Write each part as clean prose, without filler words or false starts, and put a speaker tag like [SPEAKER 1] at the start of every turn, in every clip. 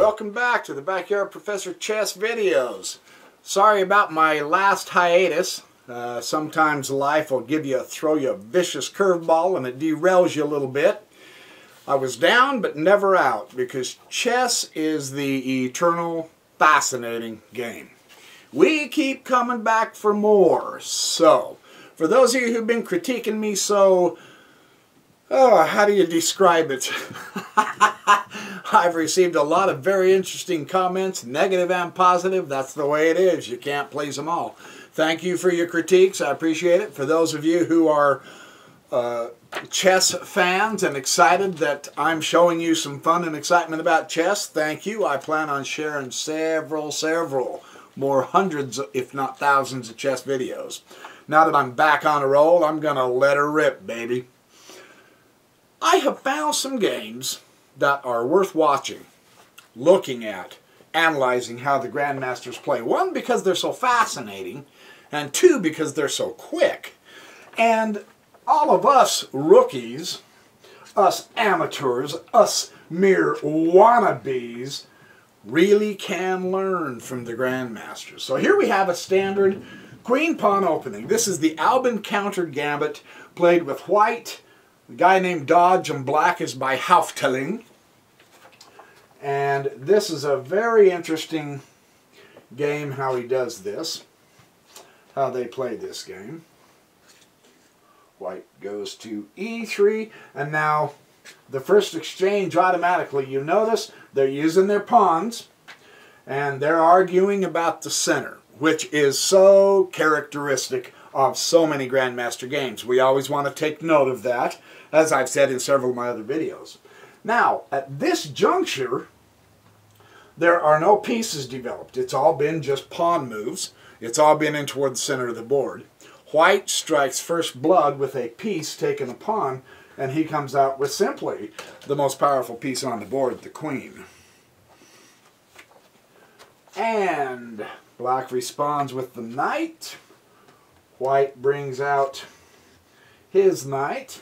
[SPEAKER 1] Welcome back to the Backyard Professor Chess videos. Sorry about my last hiatus. Sometimes life will throw you a vicious curveball and it derails you a little bit. I was down but never out because chess is the eternal fascinating game. We keep coming back for more. So, for those of you who've been critiquing me how do you describe it? I've received a lot of very interesting comments, negative and positive. That's the way it is. You can't please them all. Thank you for your critiques. I appreciate it. For those of you who are chess fans and excited that I'm showing you some fun and excitement about chess, thank you. I plan on sharing several more hundreds, if not thousands, of chess videos. Now that I'm back on a roll, I'm going to let her rip, baby. I have found some games that are worth watching, looking at, analyzing how the Grandmasters play. One, because they're so fascinating, and two, because they're so quick. And all of us rookies, us amateurs, us mere wannabes, really can learn from the Grandmasters. So here we have a standard queen-pawn opening. This is the Albin counter gambit played with white. The guy named Dodge and black is by Hauftelling. And this is a very interesting game, how he does this, how they play this game. White goes to e3, and now the first exchange automatically, you notice they're using their pawns, and they're arguing about the center, which is so characteristic of so many Grandmaster games. We always want to take note of that, as I've said in several of my other videos. Now, at this juncture, there are no pieces developed. It's all been just pawn moves. It's all been in toward the center of the board. White strikes first blood with a piece taking a pawn, and he comes out with simply the most powerful piece on the board, the queen. And black responds with the knight. White brings out his knight,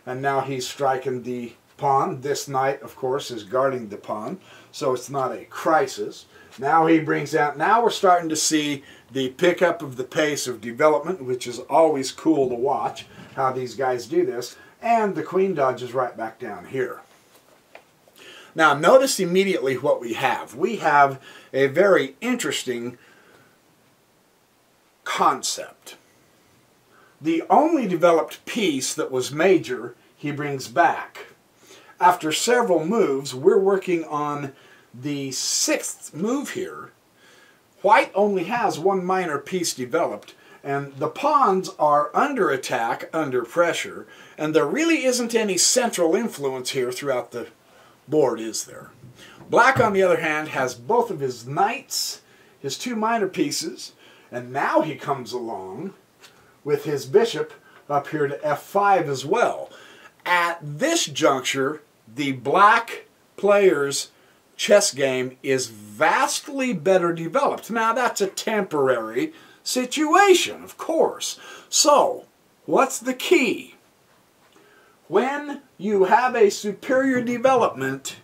[SPEAKER 1] and now he's striking the pawn. This knight, of course, is guarding the pawn, so it's not a crisis. Now he brings out, now we're starting to see the pickup of the pace of development, which is always cool to watch, how these guys do this, and the queen dodges right back down here. Now notice immediately what we have. We have a very interesting concept. The only developed piece that was major, he brings back. After several moves, we're working on the sixth move here. White only has one minor piece developed, and the pawns are under attack, under pressure, and there really isn't any central influence here throughout the board, is there? Black, on the other hand, has both of his knights, his two minor pieces, and now he comes along with his bishop up here to f5 as well. At this juncture, the black player's chess game is vastly better developed. Now that's a temporary situation, of course. So, what's the key? When you have a superior development,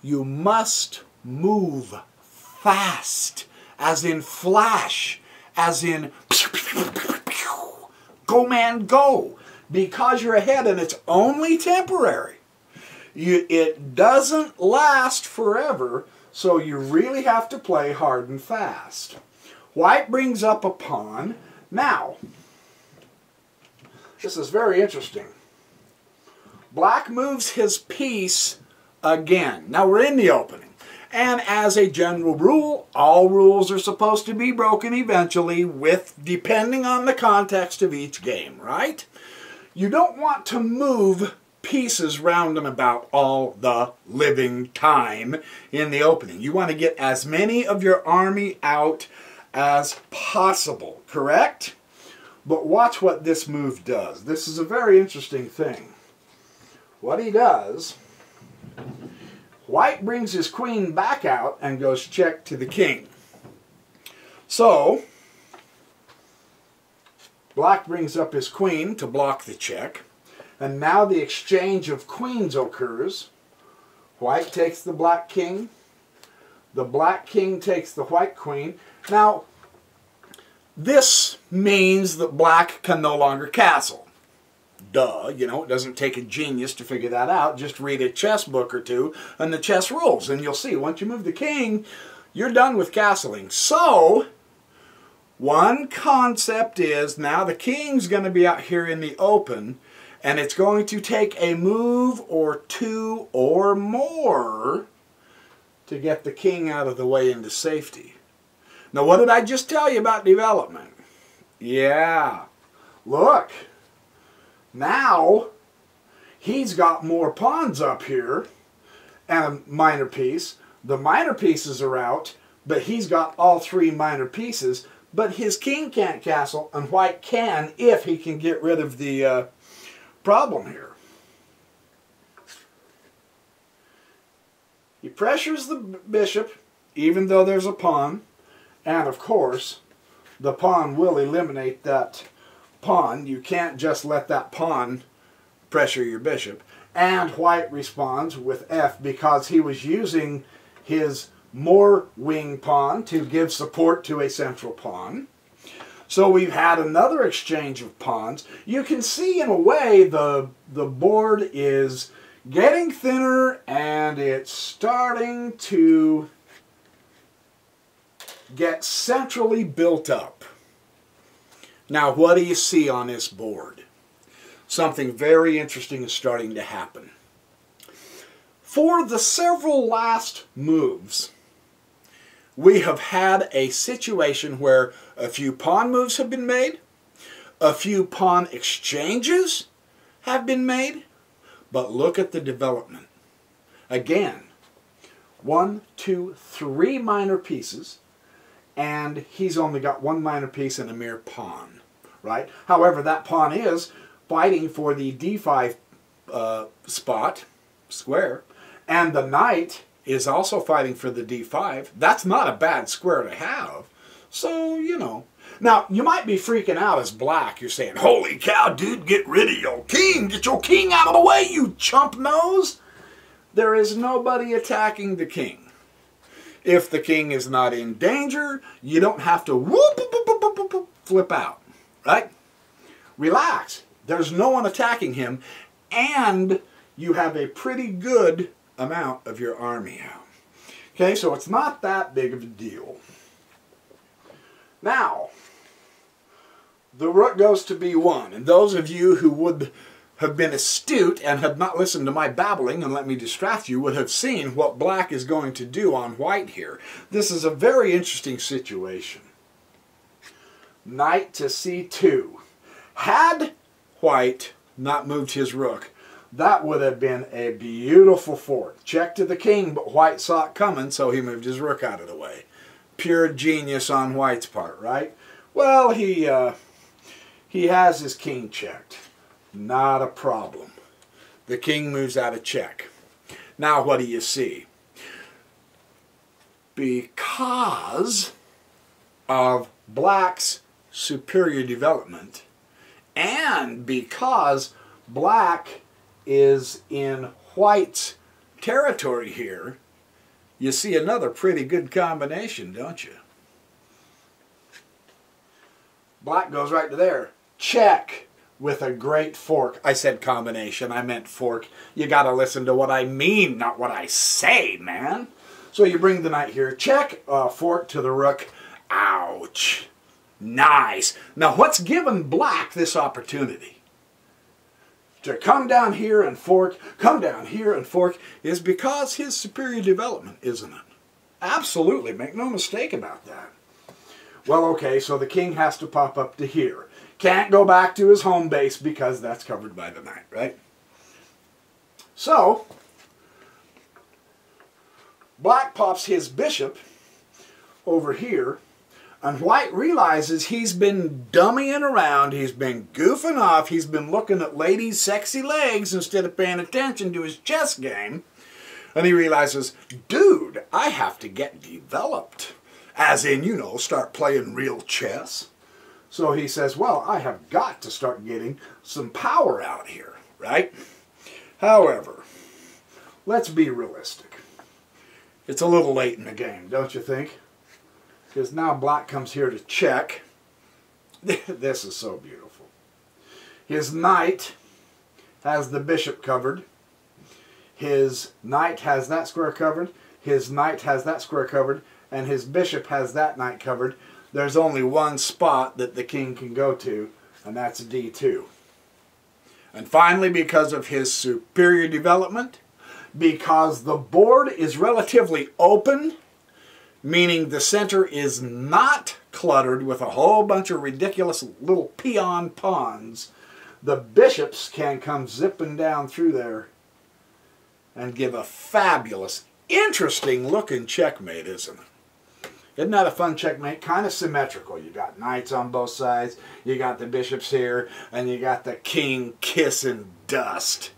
[SPEAKER 1] you must move fast, as in flash, as in go man go, because you're ahead and it's only temporary. It doesn't last forever, so you really have to play hard and fast. White brings up a pawn. Now, this is very interesting. Black moves his piece again. Now we're in the opening. And as a general rule, all rules are supposed to be broken eventually, depending on the context of each game, right? You don't want to move pieces round and about all the living time in the opening. You want to get as many of your army out as possible, correct? But watch what this move does. This is a very interesting thing. What he does, White brings his queen back out and goes check to the king. So, Black brings up his queen to block the check. And now the exchange of queens occurs. White takes the black king, The black king takes the white queen. Now, this means that black can no longer castle. Duh, you know, it doesn't take a genius to figure that out. Just read a chess book or two and the chess rules, and you'll see once you move the king, you're done with castling. So, one concept is now the king's going to be out here in the open, and it's going to take a move or two or more to get the king out of the way into safety. Now, what did I just tell you about development? Yeah, look. Now, he's got more pawns up here and a minor piece. The minor pieces are out, but he's got all three minor pieces. But his king can't castle, and white can if he can get rid of the problem here. He pressures the bishop, even though there's a pawn. And, of course, the pawn will eliminate that pawn. You can't just let that pawn pressure your bishop. And white responds with F because he was using his more wing pawn to give support to a central pawn. So we've had another exchange of pawns. You can see in a way the board is getting thinner and it's starting to get centrally built up. Now, what do you see on this board? Something very interesting is starting to happen. For the several last moves, we have had a situation where a few pawn moves have been made, a few pawn exchanges have been made, but look at the development. Again, 1, 2, 3 minor pieces, and he's only got one minor piece and a mere pawn, right? However, that pawn is fighting for the d5 square, and the knight is also fighting for the d5. That's not a bad square to have. So, you know. Now, you might be freaking out as black. You're saying, holy cow, dude, get rid of your king. Get your king out of the way, you chump nose. There is nobody attacking the king. If the king is not in danger, you don't have to whoop, flip out, right? Relax. There's no one attacking him, and you have a pretty good amount of your army out. Okay, so it's not that big of a deal. Now, the rook goes to b1, and those of you who would have been astute and had not listened to my babbling and let me distract you would have seen what black is going to do on white here. This is a very interesting situation. Knight to c2. Had white not moved his rook, that would have been a beautiful fort. Check to the king, but white saw it coming, so he moved his rook out of the way. Pure genius on white's part, right? Well, he has his king checked. Not a problem. The king moves out of check. Now what do you see? Because of black's superior development, and because black is in white's territory here, you see another pretty good combination, don't you? Black goes right to there. Check with a great fork. I said combination, I meant fork. You gotta listen to what I mean, not what I say, man. So you bring the knight here. Check, fork to the rook. Ouch. Nice. Now what's given black this opportunity to come down here and fork, come down here and fork, is because his superior development, isn't it? Absolutely, make no mistake about that. Well, okay, so the king has to pop up to here. Can't go back to his home base because that's covered by the knight, right? So, black pops his bishop over here, and white realizes he's been dummying around, he's been goofing off, he's been looking at ladies' sexy legs instead of paying attention to his chess game, and he realizes, dude, I have to get developed. As in, you know, start playing real chess. So he says, well, I have got to start getting some power out here, right? However, let's be realistic. it's a little late in the game, don't you think? Because now black comes here to check. This is so beautiful. His knight has the bishop covered. His knight has that square covered. His knight has that square covered. And his bishop has that knight covered. There's only one spot that the king can go to, and that's D2. And finally, because of his superior development, because the board is relatively open, meaning the center is not cluttered with a whole bunch of ridiculous little peon pawns, the bishops can come zipping down through there and give a fabulous, interesting looking checkmate, isn't it? Isn't that a fun checkmate? Kind of symmetrical. You got knights on both sides, you got the bishops here, and you got the king kissing dust.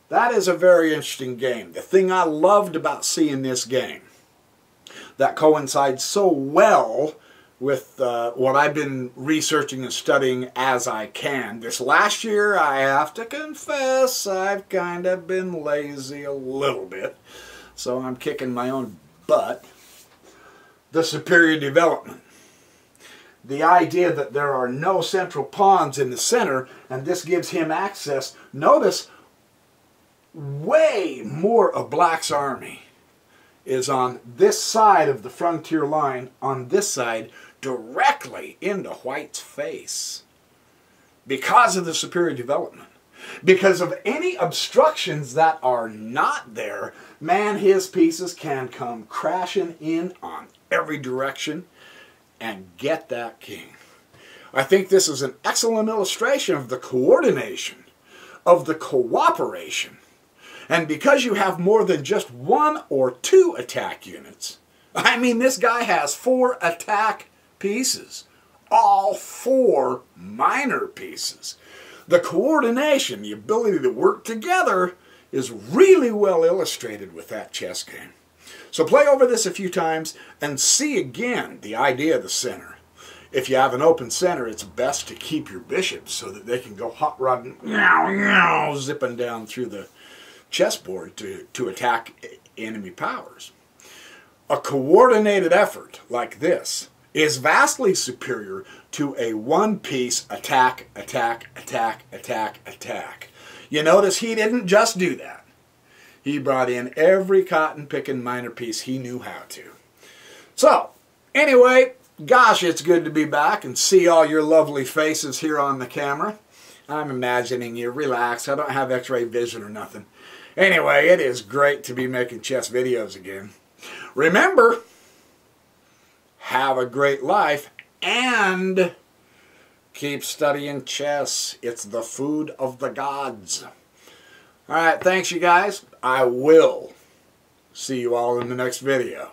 [SPEAKER 1] That is a very interesting game. The thing I loved about seeing this game that coincides so well with what I've been researching and studying as I can. This last year, I have to confess, I've kind of been lazy a little bit, so I'm kicking my own butt. The superior development. The idea that there are no central pawns in the center, and this gives him access. Notice, way more of black's army is on this side of the frontier line, on this side, directly into white's face. Because of the superior development. Because of any obstructions that are not there, man, his pieces can come crashing in on every direction and get that king. I think this is an excellent illustration of the coordination, of the cooperation. And because you have more than just one or two attack units, I mean, this guy has 4 attack pieces, all 4 minor pieces. The coordination, the ability to work together, is really well illustrated with that chess game. So play over this a few times and see again the idea of the center. If you have an open center, it's best to keep your bishops so that they can go hot rodding, zipping down through the chessboard to attack enemy powers. A coordinated effort like this is vastly superior to a one-piece attack, attack, attack, attack, attack. You notice he didn't just do that. He brought in every cotton-picking minor piece he knew how to. So, anyway, gosh, it's good to be back and see all your lovely faces here on the camera. I'm imagining you. Relax. I don't have x-ray vision or nothing. Anyway, it is great to be making chess videos again. Remember, have a great life and keep studying chess. It's the food of the gods. All right, thanks you guys. I will see you all in the next video.